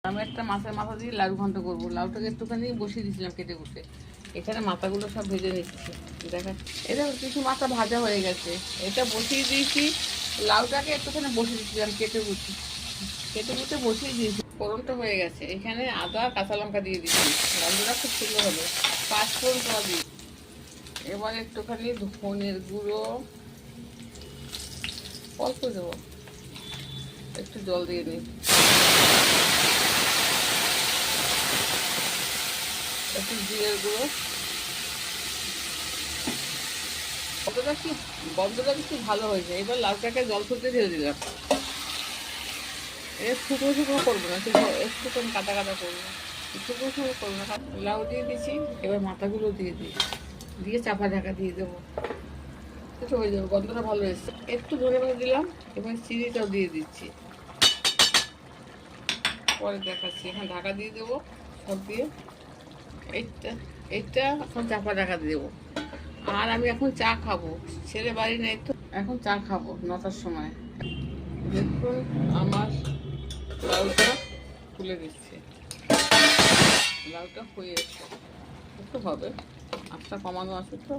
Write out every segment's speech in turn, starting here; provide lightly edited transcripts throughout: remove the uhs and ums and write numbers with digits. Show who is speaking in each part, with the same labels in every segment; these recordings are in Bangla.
Speaker 1: আমি একটা মাছের মাথা দিয়ে লাউ ঘন্ট করবো। লাউটাকে একটুখানি বসিয়ে দিয়েছিলাম কেটে কুটে। এখানে মাথাগুলো সব ভেজে নিচ্ছি। দেখা এটা কিছু মাথা ভাজা হয়ে গেছে, এটা বসিয়ে দিয়েছি। লাউটাকে একটুখানি বসিয়ে দিয়েছিলাম কেটে কুটে বসিয়ে দিয়েছি। ফোড়নটা হয়ে গেছে, এখানে আদা কাঁচা লঙ্কা দিয়ে দিচ্ছি। গন্ধটা খুব সুন্দর হবে। 5 ফোড়ন করা দিই। এবার একটুখানি ধনের গুঁড়ো অল্প দেবো, একটু জল দিয়ে দিই, একটু জিরের গুঁড়ো। গন্ধটা কি ভালো হয়েছে। এবার লাউটাকে জল ফুটতে ঢেলে দিলাম। শুকনো শুকনো করবো না, একটুখানি কাটা কাটা করবো, শুকনো শুকনো করবো না। লাউ দিয়ে দিচ্ছি, এবার মাথাগুলো দিয়ে দিই, দিয়ে চাপা ঢাকা দিয়ে দেবো। একটু হয়ে যাবে, গন্ধটা ভালো এসছে। একটু ধনে পাতা দিলাম, এবার চিনিটাও দিয়ে দিচ্ছি, পরে দেখাচ্ছি। এখন ঢাকা দিয়ে দেবো সব দিয়ে। এইটা এইটা এখন চাপা ঢাকা দিয়ে দেবো। আর আমি এখন চা খাবো, ছেলে বাড়ি নেই তো, এখন চা খাবো 9টার সময়। দেখুন আমার লাউটা তুলে দিচ্ছি। লাউটা হয়ে এসছে, একটু হবে, আঁচটা কমানো আছে তো।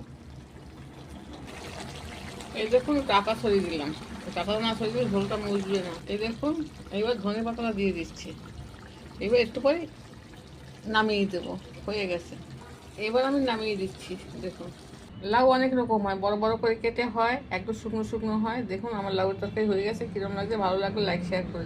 Speaker 1: এই দেখুন টাকা সরিয়ে দিলাম, টাকা না সরিয়ে দিলে ঝোলটা মুছবে না। এই দেখুন এবার ধনে পাতাটা দিয়ে দিচ্ছি। এবার একটু করে নামিয়ে দেবো, হয়ে গেছে। এবার আমি নামিয়ে দিচ্ছি। দেখুন লাউ অনেক রকম হয়, বড় বড় করে কেটে হয়, একটু শুকনো শুকনো হয়। দেখুন আমার লাউয়ের তরকারি হয়ে গেছে। কিরম লাগছে, ভালো লাগলে লাইক শেয়ার করে